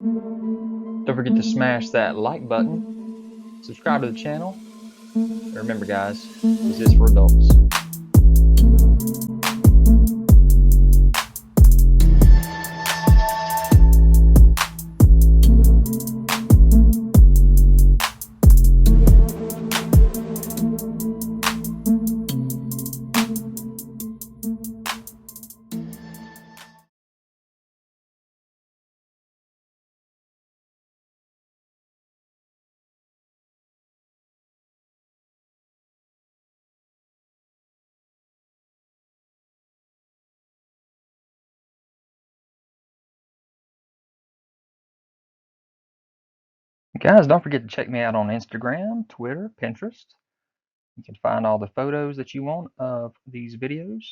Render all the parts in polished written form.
Don't forget to smash that like button, subscribe to the channel, and remember guys, this is for adults. Guys, don't forget to check me out on Instagram, Twitter, Pinterest. You can find all the photos that you want of these videos.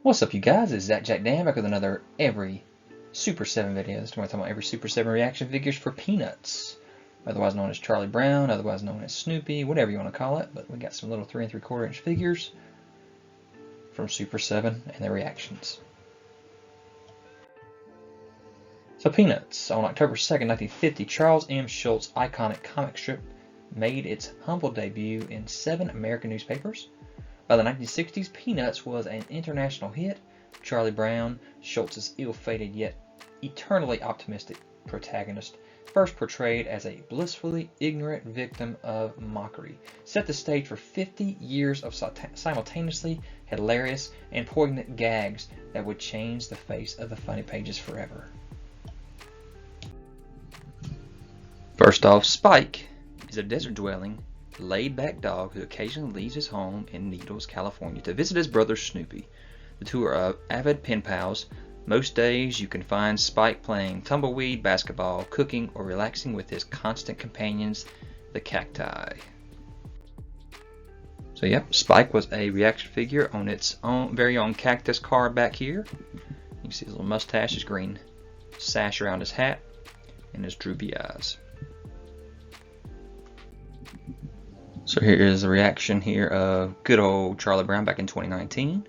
What's up, you guys? It's ZacJacDan back with another every Super 7 video. This time we're talking about every Super 7 reaction figures for Peanuts, otherwise known as Charlie Brown, otherwise known as Snoopy, whatever you want to call it. But we got some little 3 3/4 inch figures from Super 7 and their reactions. So Peanuts, on October 2nd, 1950, Charles M. Schulz's iconic comic strip made its humble debut in 7 American newspapers. By the 1960s, Peanuts was an international hit. Charlie Brown, Schulz's ill-fated yet eternally optimistic protagonist, first portrayed as a blissfully ignorant victim of mockery, set the stage for 50 years of simultaneously hilarious and poignant gags that would change the face of the funny pages forever. First off, Spike is a desert-dwelling, laid-back dog who occasionally leaves his home in Needles, California to visit his brother Snoopy. The two are avid pen pals. Most days you can find Spike playing tumbleweed, basketball, cooking, or relaxing with his constant companions, the cacti. So yep, Spike was a reaction figure on its own very own cactus card back here. You can see his little mustache, his green sash around his hat, and his droopy eyes. So here is the reaction here of good old Charlie Brown back in 2019.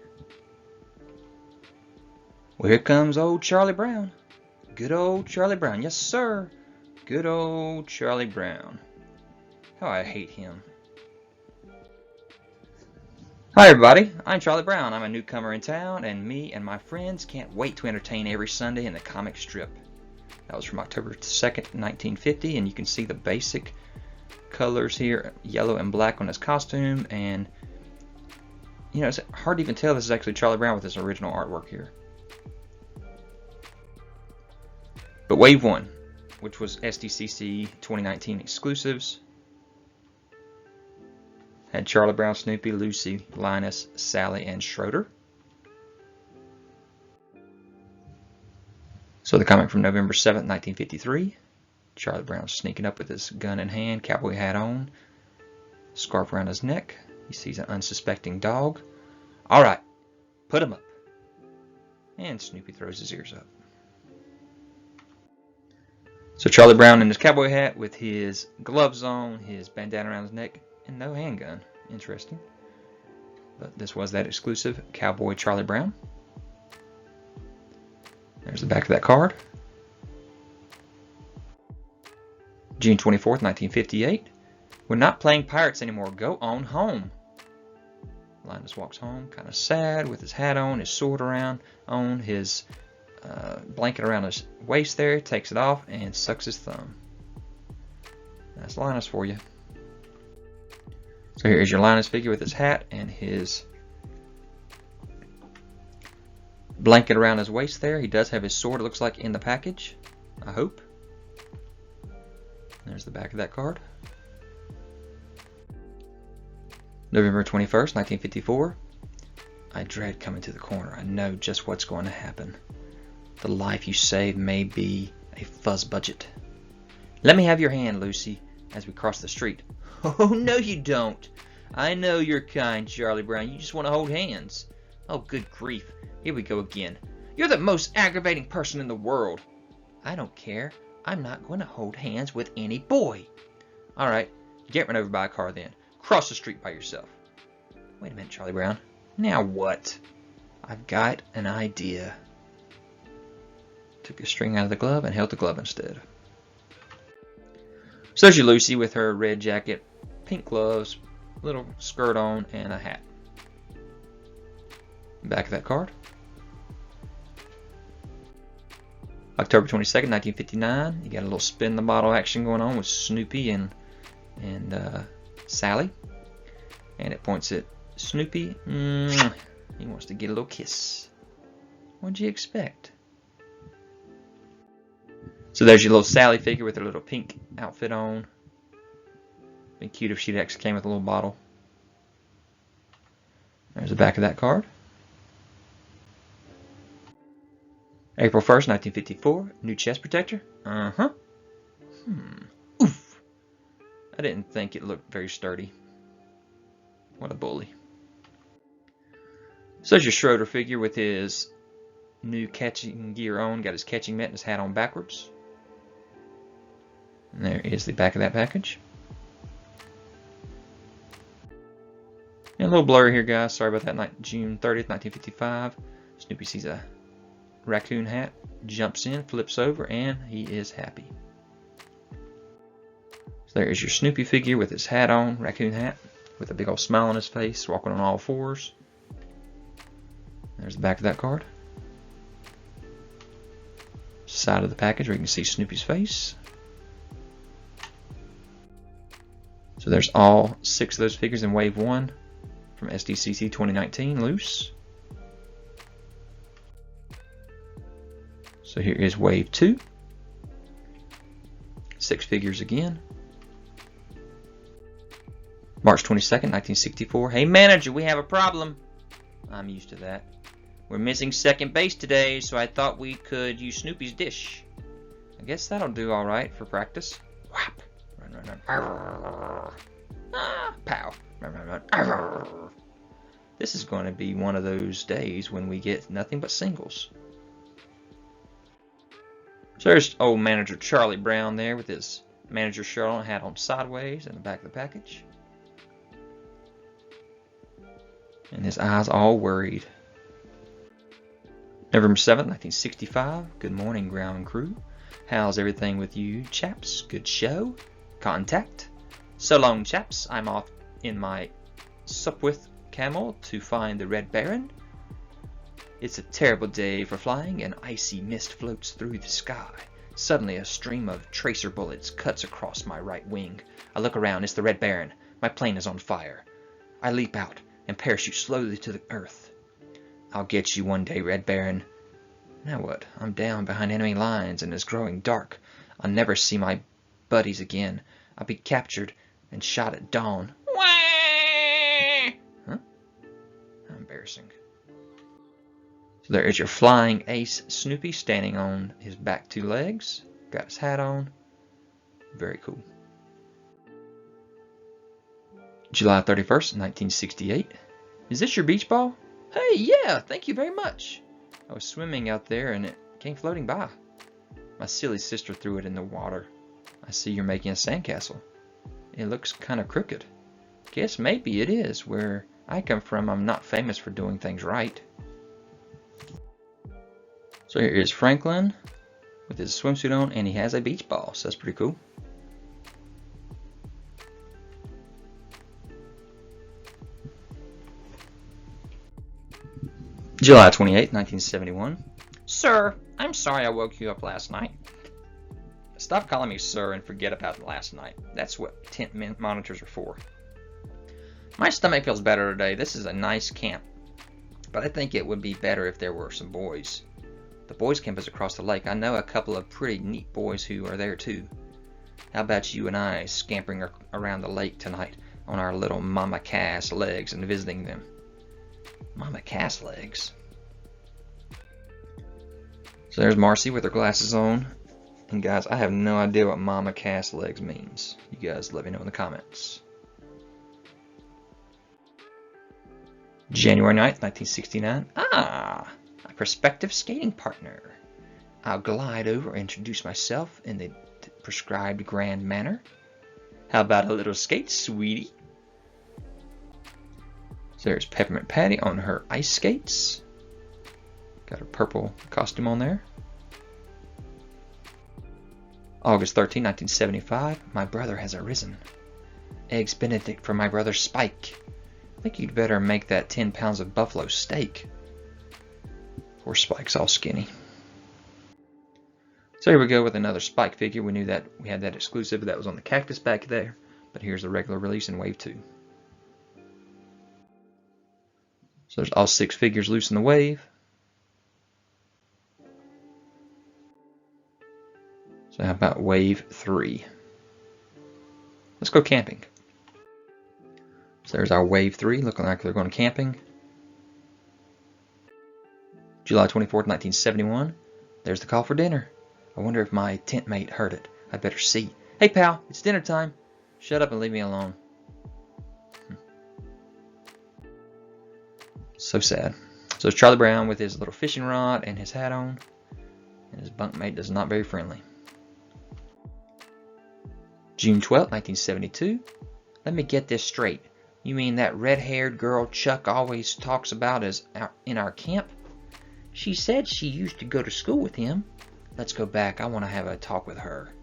Well, here comes old Charlie Brown. Good old Charlie Brown. Yes, sir. Good old Charlie Brown. How I hate him. Hi, everybody. I'm Charlie Brown. I'm a newcomer in town, and me and my friends can't wait to entertain every Sunday in the comic strip. That was from October 2nd, 1950, and you can see the basic colors here, yellow and black on his costume, and you know, it's hard to even tell this is actually Charlie Brown with his original artwork here. But Wave 1, which was SDCC 2019 exclusives, had Charlie Brown, Snoopy, Lucy, Linus, Sally, and Schroeder. So the comic from November 7th, 1953. Charlie Brown sneaking up with his gun in hand, cowboy hat on, scarf around his neck. He sees an unsuspecting dog. All right, put him up. And Snoopy throws his ears up. So Charlie Brown in his cowboy hat with his gloves on, his bandana around his neck, and no handgun. Interesting. But this was that exclusive Cowboy Charlie Brown. There's the back of that card. June 24th, 1958. We're not playing pirates anymore. Go on home. Linus walks home, kind of sad, with his hat on, his sword around, on his blanket around his waist there, takes it off, and sucks his thumb. That's Linus for you. So here's your Linus figure with his hat and his blanket around his waist there. He does have his sword, it looks like, in the package, I hope. There's the back of that card. November 21st, 1954. I dread coming to the corner. I know just what's going to happen. The life you save may be a fuzz budget. Let me have your hand, Lucy, as we cross the street. Oh, no you don't. I know you're kind, Charlie Brown. You just want to hold hands. Oh, good grief. Here we go again. You're the most aggravating person in the world. I don't care. I'm not going to hold hands with any boy. All right, get run over by a car then. Cross the street by yourself. Wait a minute, Charlie Brown. Now what? I've got an idea. Took a string out of the glove and held the glove instead. So there's your Lucy with her red jacket, pink gloves, little skirt on, and a hat. Back of that card. October 22nd, 1959. You got a little spin the bottle action going on with Snoopy and Sally. And it points at Snoopy. He wants to get a little kiss. What'd you expect? So there's your little Sally figure with her little pink outfit on. Be cute if she actually came with a little bottle. There's the back of that card. April 1st, 1954. New chest protector. Oof. I didn't think it looked very sturdy. What a bully. So there's your Schroeder figure with his new catching gear on. Got his catching mitt and his hat on backwards. And there is the back of that package. And a little blurry here, guys. Sorry about that. June 30th, 1955. Snoopy sees a raccoon hat, jumps in, flips over, and he is happy. So there is your Snoopy figure with his hat on, raccoon hat, with a big old smile on his face, walking on all fours. There's the back of that card. Side of the package where you can see Snoopy's face. So there's all 6 of those figures in Wave 1 from SDCC 2019 loose. So here is Wave 2. 6 figures again. March 22nd, 1964. Hey manager, we have a problem. I'm used to that. We're missing second base today, so I thought we could use Snoopy's dish. I guess that'll do alright for practice. Whap. Run, run, run. Arr. Ah, pow. Run, run, run. Arr. This is going to be one of those days when we get nothing but singles. So there's old manager Charlie Brown there with his manager shirt on, hat on sideways in the back of the package. And his eyes all worried. November 7th, 1965. Good morning, ground crew. How's everything with you, chaps? Good show. Contact. So long, chaps. I'm off in my Sopwith camel to find the Red Baron. It's a terrible day for flying. An icy mist floats through the sky. Suddenly, a stream of tracer bullets cuts across my right wing. I look around. It's the Red Baron. My plane is on fire. I leap out and parachute slowly to the earth. I'll get you one day, Red Baron. Now what? I'm down behind enemy lines and it's growing dark. I'll never see my buddies again. I'll be captured and shot at dawn. Huh? How embarrassing. So there is your flying ace Snoopy standing on his back 2 legs. Got his hat on. Very cool. July 31st, 1968. Is this your beach ball? Hey, yeah, thank you very much. I was swimming out there and it came floating by. My silly sister threw it in the water. I see you're making a sandcastle. It looks kind of crooked. Guess maybe it is. Where I come from, I'm not famous for doing things right. So here is Franklin with his swimsuit on and he has a beach ball, so that's pretty cool. July 28, 1971. Sir, I'm sorry I woke you up last night. Stop calling me sir and forget about last night. That's what tent monitors are for. My stomach feels better today. This is a nice camp. But I think it would be better if there were some boys. The boys' camp is across the lake. I know a couple of pretty neat boys who are there too. How about you and I scampering around the lake tonight on our little Mama Cass legs and visiting them? Mama Cass legs. So there's Marcy with her glasses on. And guys, I have no idea what Mama Cass legs means. You guys let me know in the comments. January 9th, 1969. Ah, a prospective skating partner. I'll glide over and introduce myself in the prescribed grand manner. How about a little skate, sweetie? So there's Peppermint Patty on her ice skates. Got her purple costume on there. August 13, 1975. My brother has arisen. Eggs Benedict for my brother Spike. I think you'd better make that 10 pounds of buffalo steak. Poor Spike's all skinny. So here we go with another Spike figure. We knew that we had that exclusive that was on the cactus back there. But here's the regular release in Wave 2. So there's all 6 figures loose in the wave. So how about Wave 3? Let's go camping. So there's our Wave 3, looking like they're going camping. July 24th, 1971. There's the call for dinner. I wonder if my tent mate heard it. I better see. Hey pal, it's dinner time. Shut up and leave me alone. So sad. So it's Charlie Brown with his little fishing rod and his hat on. And his bunkmate is not very friendly. June 12th, 1972. Let me get this straight. You mean that red-haired girl Chuck always talks about is in our camp? She said she used to go to school with him. Let's go back. I want to have a talk with her.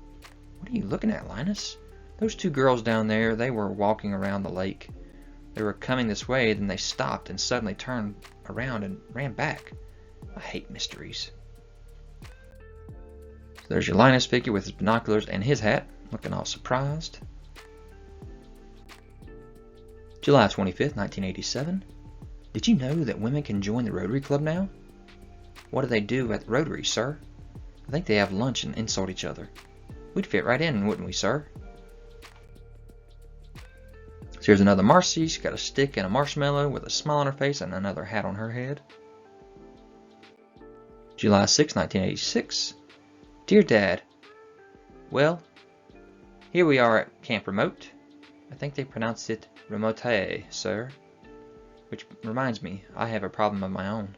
What are you looking at, Linus? Those 2 girls down there, they were walking around the lake. They were coming this way, then they stopped and suddenly turned around and ran back. I hate mysteries. So there's your Linus figure with his binoculars and his hat, looking all surprised. July 25th, 1987. Did you know that women can join the Rotary Club now? What do they do at the Rotary, sir? I think they have lunch and insult each other. We'd fit right in, wouldn't we, sir? So here's another Marcy. She's got a stick and a marshmallow with a smile on her face and another hat on her head. July 6, 1986. Dear Dad, well, here we are at Camp Remote. I think they pronounce it Remote, sir. Which reminds me, I have a problem of my own.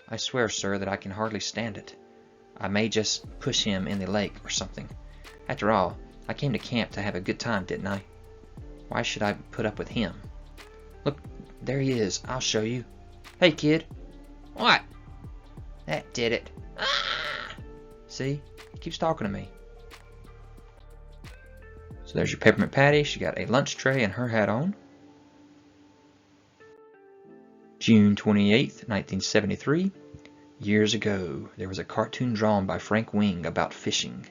I swear, sir, that I can hardly stand it. I may just push him in the lake or something. After all, I came to camp to have a good time, didn't I? Why should I put up with him? Look, there he is. I'll show you. Hey, kid. What? That did it. Ah! See? He keeps talking to me. So there's your Peppermint Patty. She got a lunch tray and her hat on. June 28th, 1973. Years ago, there was a cartoon drawn by Frank Wing about fishing.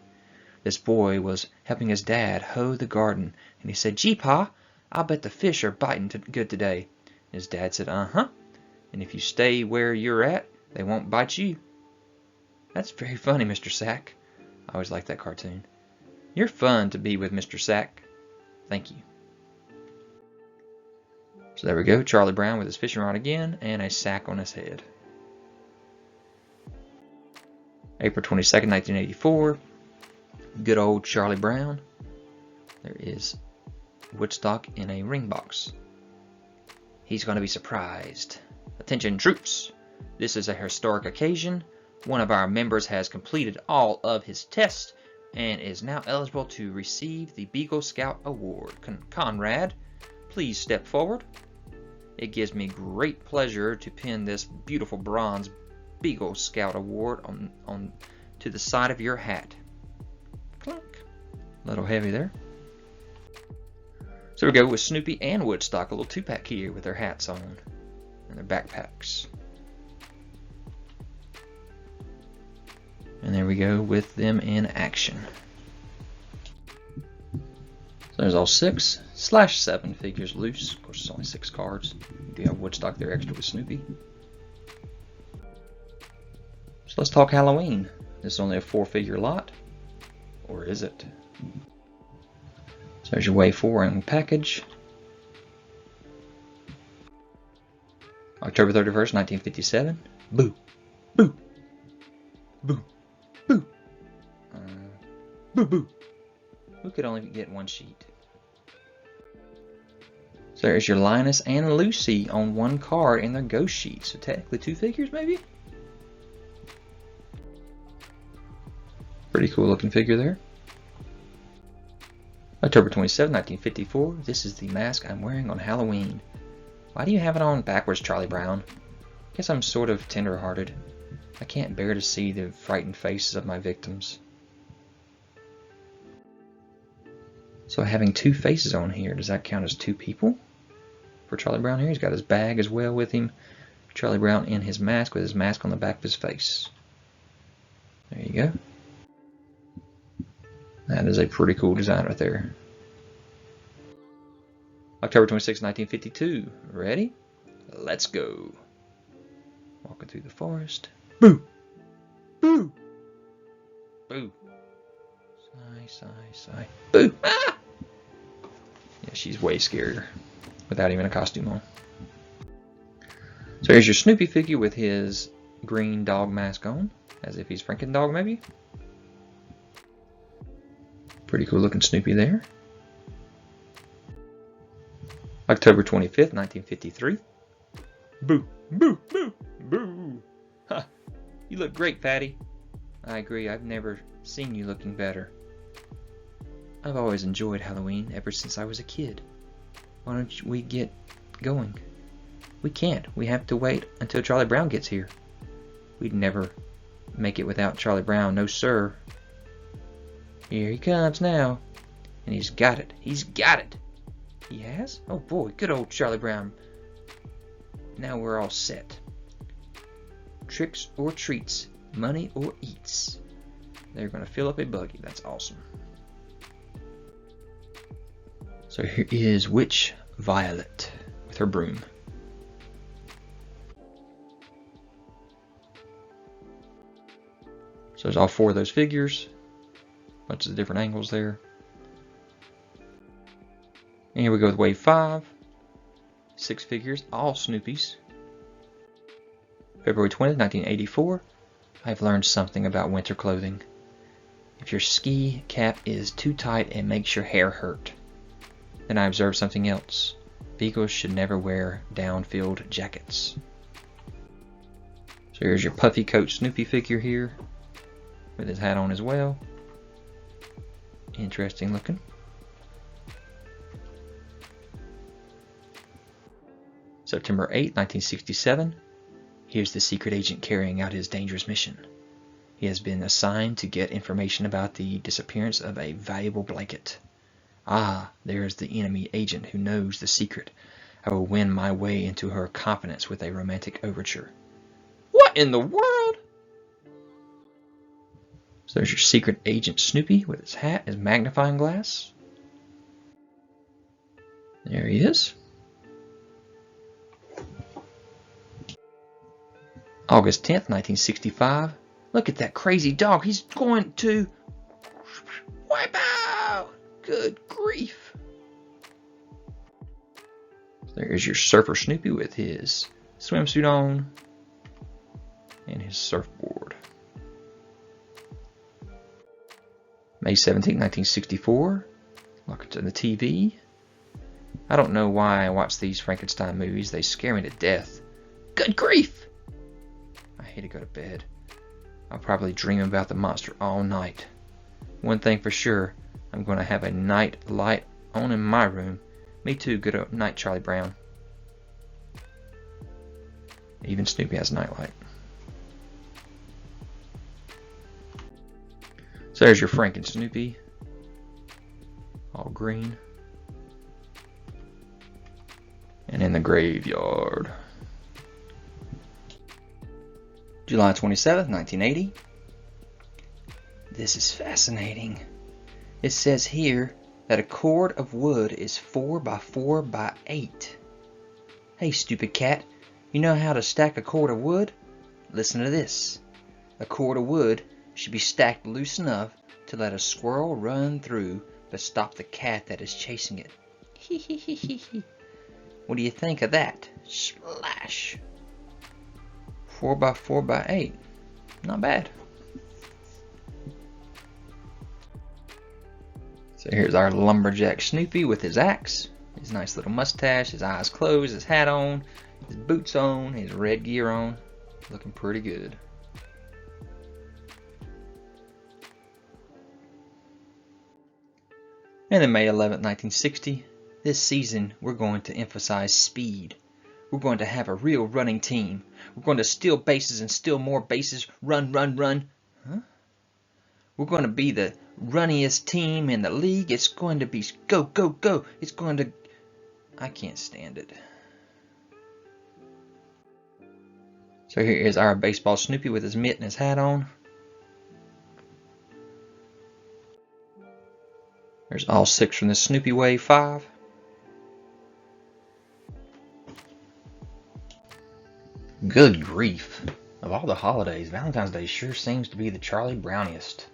This boy was helping his dad hoe the garden, and he said, "Gee, Pa, I'll bet the fish are biting good today." And his dad said, "Uh-huh. And if you stay where you're at, they won't bite you." That's very funny, Mr. Sack. I always liked that cartoon. You're fun to be with, Mr. Sack. Thank you. So there we go, Charlie Brown with his fishing rod again, and a sack on his head. April 22nd, 1984. Good old Charlie Brown. There is Woodstock in a ring box. He's going to be surprised. Attention troops, this is a historic occasion. One of our members has completed all of his tests and is now eligible to receive the Beagle Scout Award. Conrad, please step forward. It gives me great pleasure to pin this beautiful bronze Beagle Scout Award on to the side of your hat. Clunk. A little heavy there. So we go with Snoopy and Woodstock, a little 2-pack here with their hats on and their backpacks. And there we go with them in action. So there's all 6/7 figures loose. Of course, it's only 6 cards. You do have Woodstock there extra with Snoopy. So let's talk Halloween. This is only a 4-figure lot. Or is it? So there's your Wave 4 in package. October 31st, 1957. Boo! Boo! Boo! Boo! Boo! Boo! Who could only get 1 sheet? So there's your Linus and Lucy on 1 card in their ghost sheet. So technically 2 figures, maybe? Pretty cool looking figure there. October 27, 1954. This is the mask I'm wearing on Halloween. Why do you have it on backwards, Charlie Brown? Guess I'm sort of tender-hearted. I can't bear to see the frightened faces of my victims. So having two faces on here, does that count as two people? For Charlie Brown here, he's got his bag as well with him. Charlie Brown in his mask with his mask on the back of his face. There you go. That is a pretty cool design right there. October 26, 1952. Ready? Let's go. Walking through the forest. Boo! Boo! Boo! Sigh, sigh, sigh. Boo! Ah! Yeah, she's way scarier without even a costume on. So here's your Snoopy figure with his green dog mask on, as if he's Franken Dog maybe. Pretty cool looking Snoopy there. October 25th, 1953. Boo! Boo! Boo! Boo! Ha! You look great, Fatty. I agree, I've never seen you looking better. I've always enjoyed Halloween ever since I was a kid. Why don't we get going? We can't. We have to wait until Charlie Brown gets here. We'd never make it without Charlie Brown, no sir. Here he comes now. And he's got it. He's got it. He has? Oh boy, good old Charlie Brown. Now we're all set. Tricks or treats, money or eats. They're going to fill up a buggy. That's awesome. So here is Witch Violet with her broom. So there's all four of those figures. Bunch of different angles there. And here we go with Wave 5. 6 figures, all Snoopies. February 20th, 1984. I've learned something about winter clothing. If your ski cap is too tight and makes your hair hurt. Then I observed something else. Beagles should never wear down-filled jackets. So here's your puffy coat Snoopy figure here, with his hat on as well. Interesting looking. September 8, 1967. Here's the secret agent carrying out his dangerous mission. He has been assigned to get information about the disappearance of a valuable blanket. Ah, there is the enemy agent who knows the secret. I will win my way into her confidence with a romantic overture. What in the world? So there's your secret agent Snoopy with his hat, his magnifying glass. There he is. August 10th, 1965. Look at that crazy dog. He's going to wipe out. Good grief. There's your surfer Snoopy with his swimsuit on and his surfboard. May 17, 1964. Look to the TV. I don't know why I watch these Frankenstein movies. They scare me to death. Good grief! I hate to go to bed. I'll probably dream about the monster all night. One thing for sure, I'm going to have a night light on in my room. Me too, good night, Charlie Brown. Even Snoopy has a night light. So there's your Franken Snoopy. All green. And in the graveyard. July 27th, 1980. This is fascinating. It says here that a cord of wood is 4 by 4 by 8. Hey, stupid cat, you know how to stack a cord of wood? Listen to this. A cord of wood should be stacked loose enough to let a squirrel run through but stop the cat that is chasing it. Hee hee hee hee hee. What do you think of that? Splash. 4 by 4 by 8. Not bad. So here's our lumberjack Snoopy with his axe, his nice little mustache, his eyes closed, his hat on, his boots on, his red gear on. Looking pretty good. And then May 11th, 1960. This season we're going to emphasize speed. We're going to have a real running team. We're going to steal bases and steal more bases. Run, run, run. Huh? We're going to be the runniest team in the league. It's going to be go, go, go. It's going to... I can't stand it. So here is our baseball Snoopy with his mitt and his hat on. There's all 6 from the Snoopy Wave 5. Good grief. Of all the holidays, Valentine's Day sure seems to be the Charlie Browniest.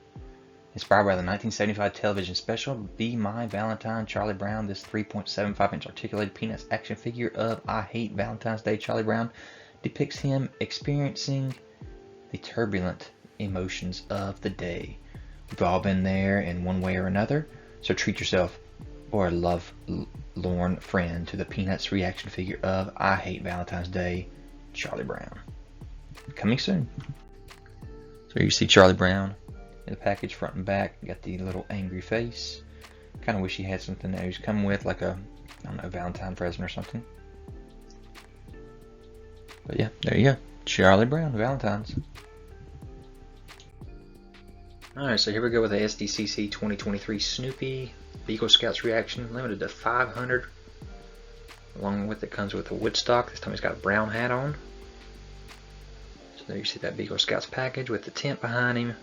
Inspired by the 1975 television special Be My Valentine, Charlie Brown, this 3.75-inch articulated Peanuts action figure of I Hate Valentine's Day Charlie Brown depicts him experiencing the turbulent emotions of the day. We've all been there in one way or another, so treat yourself or a love-lorn friend to the Peanuts reaction figure of I Hate Valentine's Day Charlie Brown. Coming soon. So you see Charlie Brown in the package front and back. Got the little angry face. Kind of wish he had something that he was coming with, like a, I don't know, Valentine present or something. But yeah, there you go. Charlie Brown, Valentine's. Alright, so here we go with the SDCC 2023 Snoopy Beagle Scouts reaction, limited to 500. Along with it comes with a Woodstock. This time he's got a brown hat on. So there you see that Beagle Scouts package with the tent behind him.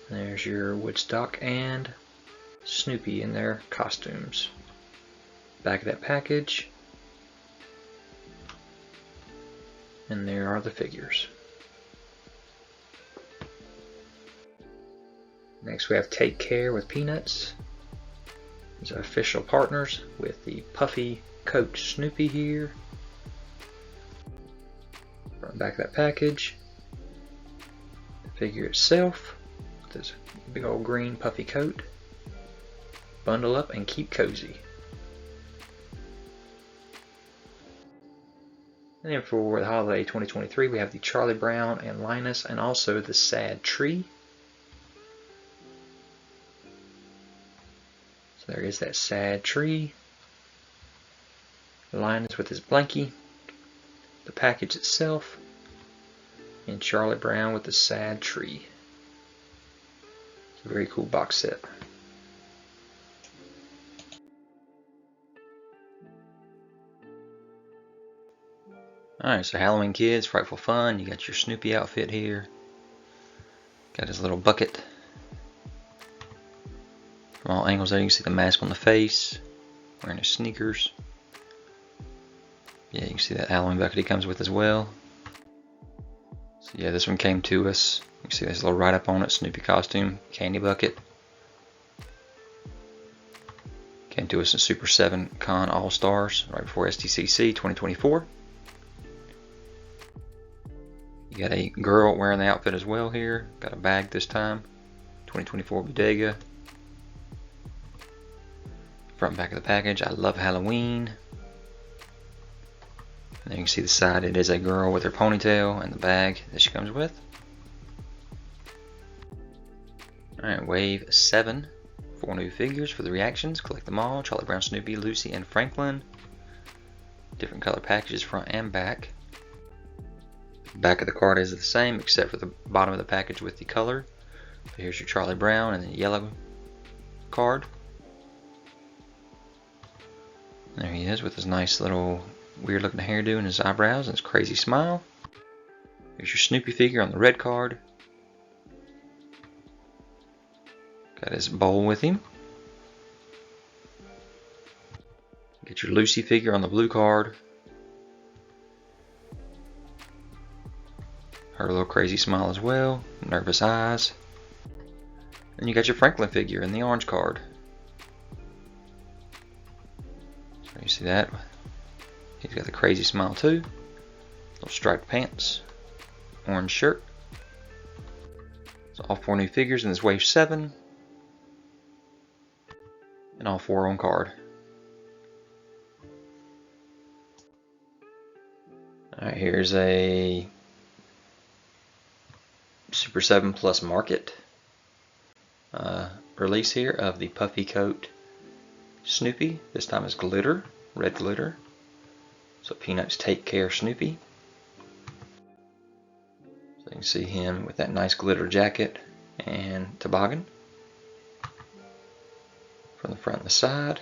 There's your Woodstock and Snoopy in their costumes. Back of that package. And there are the figures. Next we have Take Care with Peanuts. These are official partners with the puffy coat Snoopy here. Front and back of that package. The figure itself with this big old green puffy coat. Bundle up and keep cozy. And then for the holiday 2023 we have the Charlie Brown and Linus and also the Sad Tree. So there is that sad tree. Linus with his blankie. The package itself. And Charlie Brown with the sad tree. It's a very cool box set. Alright, so Halloween Kids, Frightful Fun. You got your Snoopy outfit here. Got his little bucket. From all angles there you can see the mask on the face, wearing his sneakers. Yeah, you can see that Halloween bucket he comes with as well. So yeah, this one came to us. You can see this little write-up on it, Snoopy costume, candy bucket. Came to us in Super7 Con All-Stars, right before STCC 2024. You got a girl wearing the outfit as well here. Got a bag this time, 2024 Bodega. Front and back of the package, I love Halloween. And then you can see the side, it is a girl with her ponytail and the bag that she comes with. Alright, Wave 7. 4 new figures for the reactions. Collect them all. Charlie Brown, Snoopy, Lucy, and Franklin. Different color packages front and back. Back of the card is the same except for the bottom of the package with the color. So here's your Charlie Brown and the yellow card. There he is with his nice little weird looking hairdo and his eyebrows and his crazy smile. Here's your Snoopy figure on the red card. Got his bowl with him. Get your Lucy figure on the blue card. Her little crazy smile as well. Nervous eyes. And you got your Franklin figure in the orange card. So you see that? He's got the crazy smile too. Little striped pants. Orange shirt. So all 4 new figures in this Wave 7. And all 4 on card. Alright, here's a Super7 Plus Market release here of the puffy coat Snoopy. This time is glitter, red glitter. So Peanuts Take Care Snoopy. So you can see him with that nice glitter jacket and toboggan from the front and the side.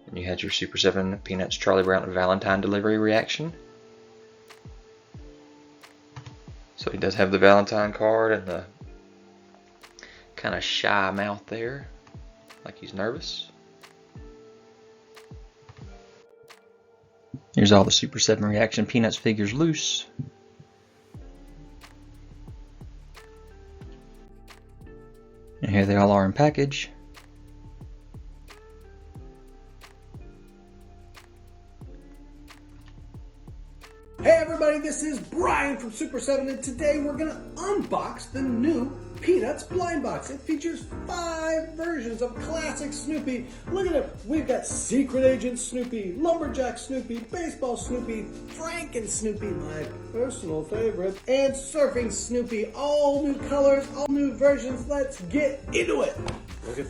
And you had your Super 7 Peanuts Charlie Brown Valentine delivery reaction. So he does have the Valentine card and the kind of shy mouth there, like he's nervous. Here's all the Super 7 ReAction Peanuts figures loose. And here they all are in package. Hey everybody, this is Brian from Super7, and today we're going to unbox the new Peanuts blind box. It features 5 versions of classic Snoopy. Look at it. We've got Secret Agent Snoopy, Lumberjack Snoopy, Baseball Snoopy, Franken Snoopy, my personal favorite, and Surfing Snoopy. All new colors, all new versions. Let's get into it. Look at,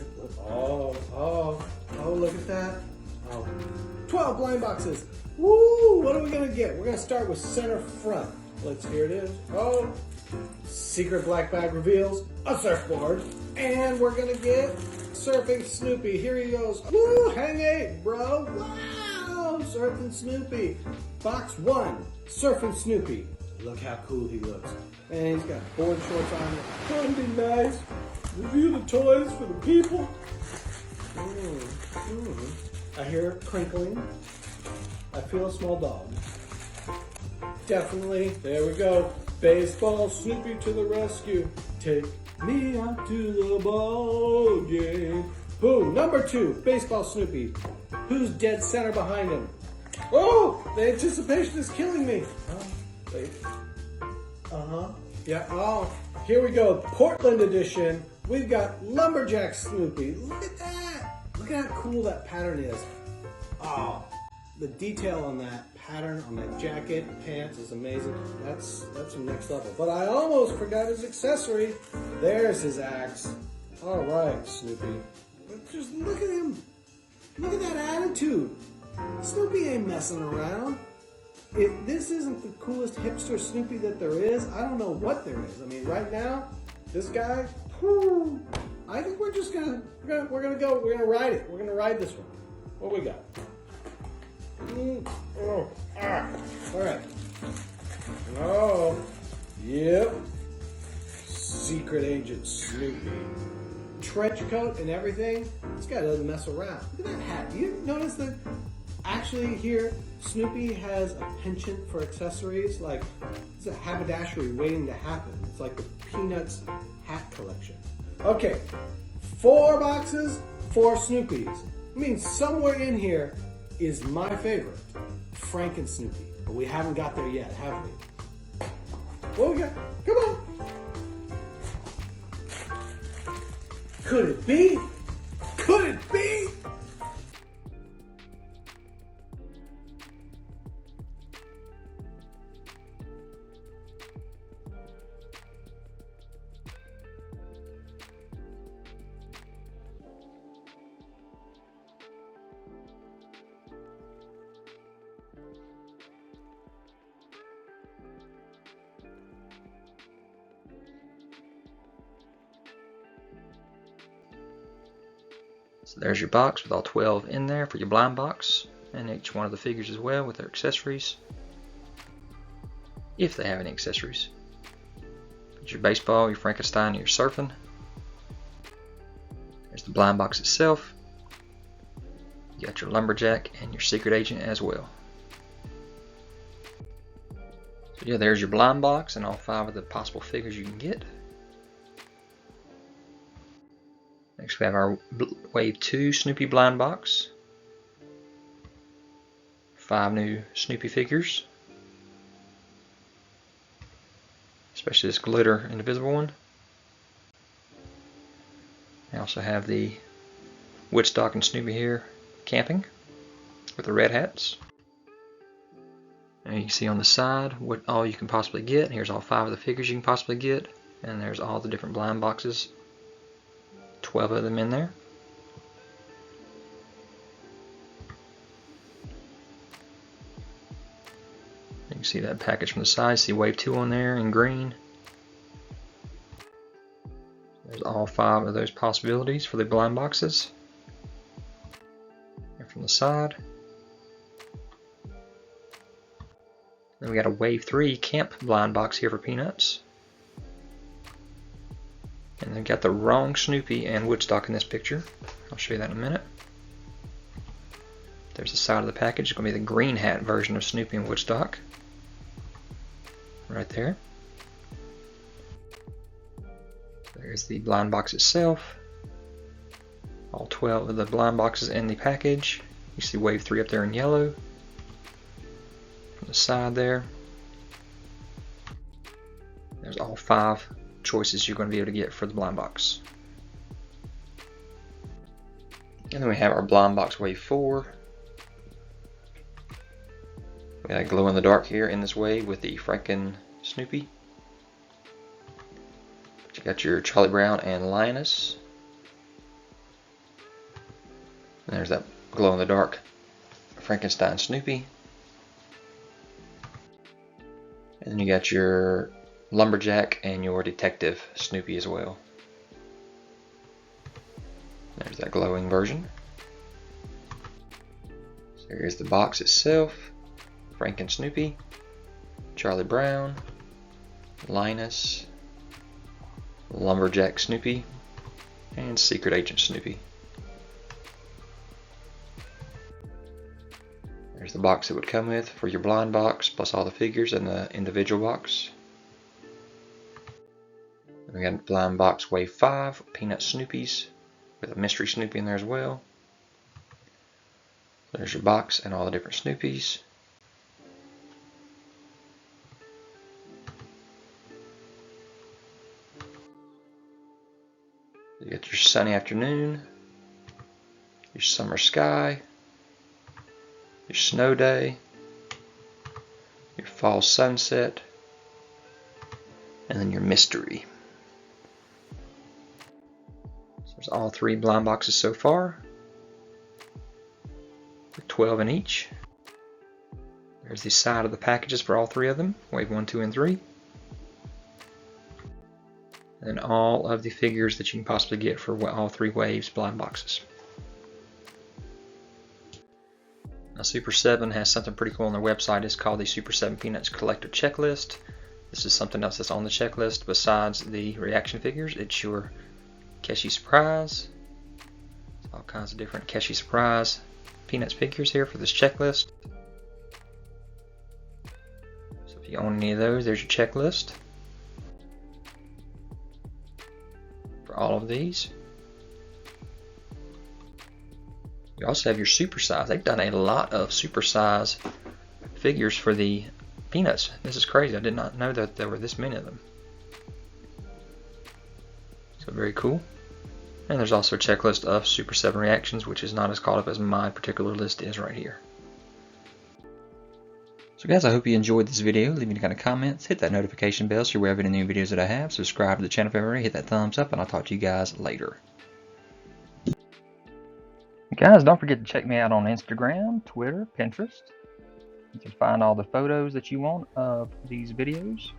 look at that. 12 blind boxes. Woo! What are we gonna get? We're gonna start with center front. Here it is. Oh, secret black bag reveals a surfboard, and we're gonna get Surfing Snoopy. Here he goes. Woo! Hang 8, bro. Wow! Surfing Snoopy. Box 1. Surfing Snoopy. Look how cool he looks. And he's got board shorts on it. That'd be nice. Review the toys for the people. I hear it crinkling. I feel a small dog. Definitely. There we go. Baseball Snoopy to the rescue. Take me out to the ball game. Boom. Number 2. Baseball Snoopy. Who's dead center behind him? Oh! The anticipation is killing me. Oh, wait. Yeah. Oh, here we go. Portland edition. We've got Lumberjack Snoopy. Look at that. Look at how cool that pattern is. Oh. The detail on that pattern, on that jacket, pants is amazing. That's some next level. But I almost forgot his accessory. There's his axe. All right, Snoopy. But just look at him. Look at that attitude. Snoopy ain't messing around. If this isn't the coolest hipster Snoopy that there is, I don't know what there is. I mean, right now, this guy, whew, I think we're gonna ride it. We're gonna ride this one. What we got? All right. Oh, yep. Secret Agent Snoopy. Trench coat and everything. This guy doesn't mess around. Look at that hat. You notice that actually here, Snoopy has a penchant for accessories. Like, it's a haberdashery waiting to happen. It's like the Peanuts hat collection. Okay, 4 boxes, 4 Snoopies. I mean, somewhere in here is my favorite, Franken Snoopy. But we haven't got there yet, have we? What we got? Come on. Could it be? Could it be? So there's your box with all 12 in there for your blind box, and each one of the figures as well with their accessories, if they have any accessories. There's your baseball, your Frankenstein, your surfing. There's the blind box itself. You got your lumberjack and your secret agent as well. So yeah, there's your blind box and all 5 of the possible figures you can get. Next we have our Wave 2 Snoopy blind box. 5 new Snoopy figures. Especially this glitter indivisible one. I also have the Woodstock and Snoopy here camping with the red hats. And you can see on the side what all you can possibly get. And here's all 5 of the figures you can possibly get. And there's all the different blind boxes. 12 of them in there. can see that package from the side. See Wave 2 on there in green. There's all 5 of those possibilities for the blind boxes. And from the side. Then we got a Wave 3 camp blind box here for Peanuts. And they've got the wrong Snoopy and Woodstock in this picture. I'll show you that in a minute. There's the side of the package. It's going to be the green hat version of Snoopy and Woodstock. Right there. There's the blind box itself. All 12 of the blind boxes in the package. You see Wave 3 up there in yellow. From the side there. There's all 5 choices you're going to be able to get for the blind box. And then we have our blind box Wave 4. We got a glow in the dark here in this wave with the Franken Snoopy. You got your Charlie Brown and Linus. And there's that glow in the dark Frankenstein Snoopy. And then you got your Lumberjack and your Detective Snoopy as well. There's that glowing version. So here's the box itself. Franken Snoopy, Charlie Brown, Linus, Lumberjack Snoopy, and Secret Agent Snoopy. There's the box it would come with for your blind box, plus all the figures in the individual box. And we got blind box Wave 5, Peanut Snoopies, with a mystery Snoopy in there as well. There's your box and all the different Snoopies. You got your sunny afternoon, your summer sky, your snow day, your fall sunset, and then your mystery. So there's all 3 blind boxes so far, with 12 in each. There's the side of the packages for all 3 of them, Wave 1, 2, and 3. And all of the figures that you can possibly get for all 3 waves blind boxes. Now Super7 has something pretty cool on their website. It's called the Super7 Peanuts Collector Checklist. This is something else that's on the checklist besides the ReAction figures. It's your Keshy Surprise. All kinds of different Keshy Surprise Peanuts figures here for this checklist. So if you own any of those, there's your checklist for all of these. You also have your supersize. They've done a lot of supersize figures for the Peanuts. This is crazy. I did not know that there were this many of them. So very cool. And there's also a checklist of Super7 reactions, which is not as caught up as my particular list is right here. So guys, I hope you enjoyed this video. Leave me any kind of comments. Hit that notification bell so you're aware of any new videos that I have. Subscribe to the channel if you haven't already. Hit that thumbs up, and I'll talk to you guys later. Guys, don't forget to check me out on Instagram, Twitter, Pinterest. You can find all the photos that you want of these videos.